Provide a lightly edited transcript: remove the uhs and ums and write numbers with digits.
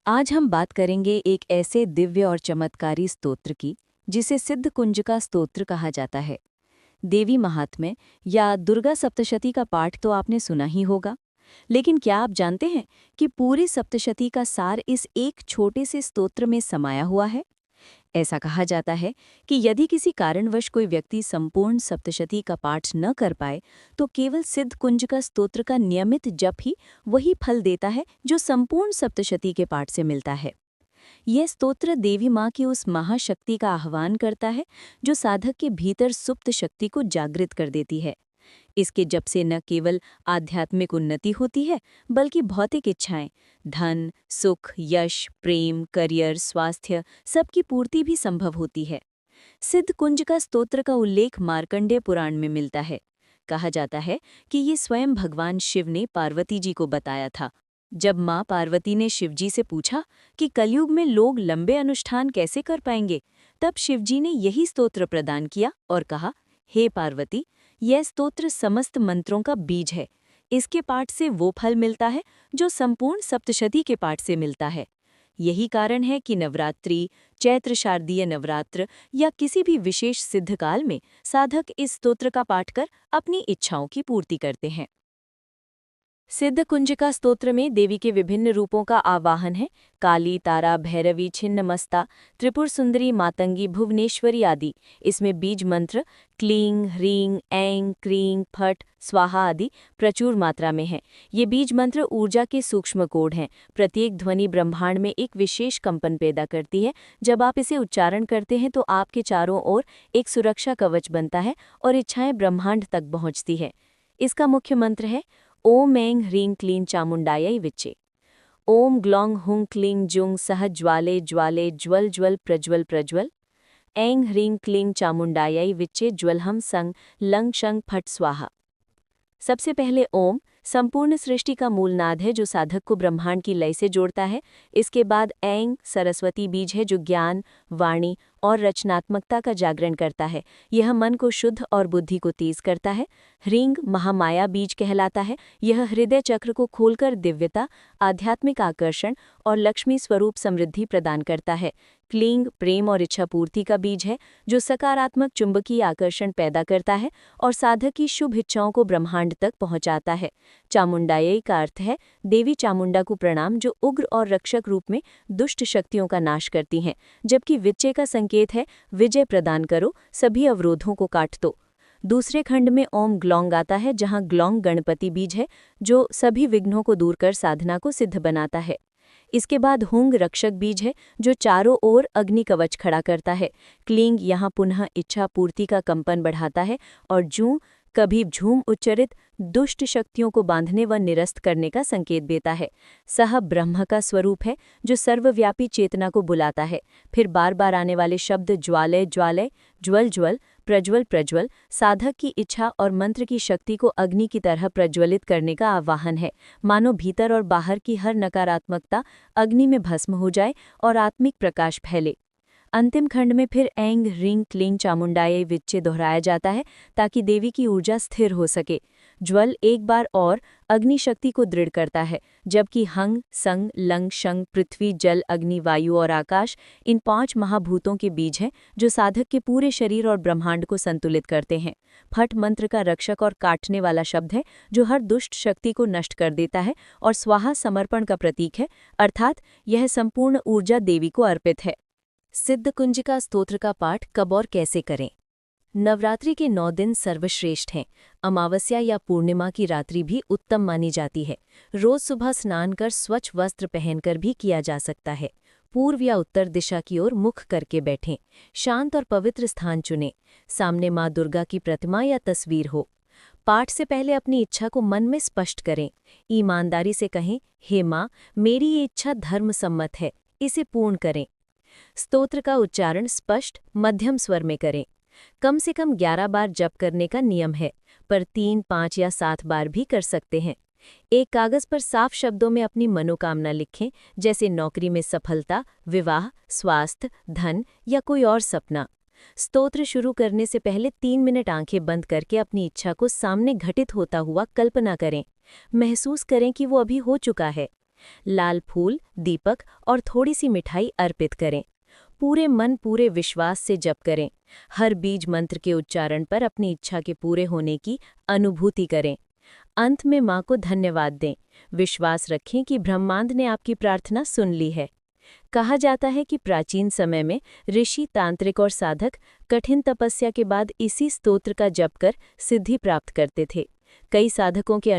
आज हम बात करेंगे एक ऐसे दिव्य और चमत्कारी स्तोत्र की जिसे सिद्ध कुंज का स्तोत्र कहा जाता है। देवी महात्म्य या दुर्गा सप्तशती का पाठ तो आपने सुना ही होगा, लेकिन क्या आप जानते हैं कि पूरी सप्तशती का सार इस एक छोटे से स्तोत्र में समाया हुआ है। ऐसा कहा जाता है कि यदि किसी कारणवश कोई व्यक्ति संपूर्ण सप्तशती का पाठ न कर पाए तो केवल सिद्ध कुंज का स्तोत्र का नियमित जप ही वही फल देता है जो संपूर्ण सप्तशती के पाठ से मिलता है। यह स्तोत्र देवी माँ की उस महाशक्ति का आह्वान करता है जो साधक के भीतर सुप्त शक्ति को जागृत कर देती है। इसके जप से न केवल आध्यात्मिक उन्नति होती है बल्कि भौतिक इच्छाएं, धन, सुख, यश, प्रेम, करियर, स्वास्थ्य सबकी पूर्ति भी संभव होती है। सिद्ध कुंज का स्तोत्र का उल्लेख मार्कंडेय पुराण में मिलता है। कहा जाता है कि ये स्वयं भगवान शिव ने पार्वती जी को बताया था। जब माँ पार्वती ने शिवजी से पूछा कि कलयुग में लोग लंबे अनुष्ठान कैसे कर पाएंगे, तब शिवजी ने यही स्तोत्र प्रदान किया और कहा, हे पार्वती, यह स्तोत्र समस्त मंत्रों का बीज है। इसके पाठ से वो फल मिलता है जो संपूर्ण सप्तशती के पाठ से मिलता है। यही कारण है कि नवरात्रि, चैत्र शारदीय नवरात्र या किसी भी विशेष सिद्धकाल में साधक इस स्तोत्र का पाठ कर अपनी इच्छाओं की पूर्ति करते हैं। सिद्ध कुंजिका स्तोत्र में देवी के विभिन्न रूपों का आवाहन है। काली, तारा, भैरवी, छिन्नमस्ता, त्रिपुर सुंदरी, मातंगी, भुवनेश्वरी आदि। इसमें बीज मंत्र क्लीं, ह्रीं, ऐं, क्रीं, फट, स्वाहा आदि प्रचुर मात्रा में है। ये बीज मंत्र ऊर्जा के सूक्ष्म कोड हैं। प्रत्येक ध्वनि ब्रह्मांड में एक विशेष कंपन पैदा करती है। जब आप इसे उच्चारण करते हैं तो आपके चारों ओर एक सुरक्षा कवच बनता है और इच्छाएं ब्रह्मांड तक पहुंचती है। इसका मुख्य मंत्र है ओम ऐं ह्रीं क्लीं चामुंडायै विच्चे। ओम ग्लौं हुं क्लीं जुं सह ज्वाले ज्वाले ज्वल ज्वल प्रज्वल प्रज्वल। ऐं ह्रीं क्लीं चामुंडायै विच्चे ज्वलहं सं लं शं फट स्वाहा। सबसे पहले ओम संपूर्ण सृष्टि का मूल नाद है जो साधक को ब्रह्मांड की लय से जोड़ता है। इसके बाद ऐं सरस्वती बीज है जो ज्ञान, वाणी और रचनात्मकता का जागरण करता है। यह मन को शुद्ध और बुद्धि को तेज करता है। ह्रीं महामाया बीज कहलाता है। यह हृदय चक्र को खोलकर दिव्यता, आध्यात्मिक आकर्षण और लक्ष्मी स्वरूप समृद्धि प्रदान करता है। क्लीं प्रेम और इच्छा पूर्ति का बीज है जो सकारात्मक चुंबकीय आकर्षण पैदा करता है और साधक की शुभ इच्छाओं को ब्रह्मांड तक पहुंचाता है। चामुंडायै का अर्थ है देवी चामुंडा को प्रणाम जो उग्र और रक्षक रूप में दुष्ट शक्तियों का नाश करती हैं, जबकि विच्चे का संकेत है विजय प्रदान करो, सभी अवरोधों को काट दो। दूसरे खंड में ओम ग्लौंग आता है जहां ग्लौंग गणपति बीज है जो सभी विघ्नों को दूर कर साधना को सिद्ध बनाता है। इसके बाद हुंग रक्षक बीज है जो चारों ओर अग्नि कवच खड़ा करता है। क्लींग यहाँ पुनः इच्छा पूर्ति का कंपन बढ़ाता है और जूं कभी झूम उच्चरित दुष्ट शक्तियों को बांधने व निरस्त करने का संकेत देता है। सह ब्रह्म का स्वरूप है जो सर्वव्यापी चेतना को बुलाता है। फिर बार बार आने वाले शब्द ज्वालय ज्वालय, ज्वल ज्वल, प्रज्वल प्रज्वल साधक की इच्छा और मंत्र की शक्ति को अग्नि की तरह प्रज्वलित करने का आह्वान है, मानो भीतर और बाहर की हर नकारात्मकता अग्नि में भस्म हो जाए और आत्मिक प्रकाश फैले। अंतिम खंड में फिर ऐं ह्रीं क्लीं चामुंडायै विच्चे दोहराया जाता है ताकि देवी की ऊर्जा स्थिर हो सके। ज्वल एक बार और अग्नि शक्ति को दृढ़ करता है, जबकि हंग, संग, लंग, शंग पृथ्वी, जल, अग्नि, वायु और आकाश इन 5 महाभूतों के बीज हैं जो साधक के पूरे शरीर और ब्रह्मांड को संतुलित करते हैं। फट मंत्र का रक्षक और काटने वाला शब्द है जो हर दुष्ट शक्ति को नष्ट कर देता है और स्वाहा समर्पण का प्रतीक है, अर्थात यह संपूर्ण ऊर्जा देवी को अर्पित है। सिद्ध कुंजिका स्तोत्र का पाठ कब और कैसे करें? नवरात्रि के 9 दिन सर्वश्रेष्ठ हैं। अमावस्या या पूर्णिमा की रात्रि भी उत्तम मानी जाती है। रोज सुबह स्नान कर स्वच्छ वस्त्र पहनकर भी किया जा सकता है। पूर्व या उत्तर दिशा की ओर मुख करके बैठें। शांत और पवित्र स्थान चुनें। सामने माँ दुर्गा की प्रतिमा या तस्वीर हो। पाठ से पहले अपनी इच्छा को मन में स्पष्ट करें। ईमानदारी से कहें, हे माँ, मेरी ये इच्छा धर्म सम्मत है, इसे पूर्ण करें। स्तोत्र का उच्चारण स्पष्ट मध्यम स्वर में करें। कम से कम 11 बार जप करने का नियम है, पर 3, 5 या 7 बार भी कर सकते हैं। एक कागज पर साफ शब्दों में अपनी मनोकामना लिखें, जैसे नौकरी में सफलता, विवाह, स्वास्थ्य, धन या कोई और सपना। स्तोत्र शुरू करने से पहले 3 मिनट आंखें बंद करके अपनी इच्छा को सामने घटित होता हुआ कल्पना करें। महसूस करें कि वो अभी हो चुका है। लाल फूल, दीपक और थोड़ी सी मिठाई अर्पित करें। पूरे मन पूरे विश्वास से जप करें। हर बीज मंत्र के उच्चारण पर अपनी इच्छा के पूरे होने की अनुभूति करें। अंत में माँ को धन्यवाद दें। विश्वास रखें कि ब्रह्मांड ने आपकी प्रार्थना सुन ली है। कहा जाता है कि प्राचीन समय में ऋषि, तांत्रिक और साधक कठिन तपस्या के बाद इसी स्तोत्र का जप कर सिद्धि प्राप्त करते थे। कई साधकों के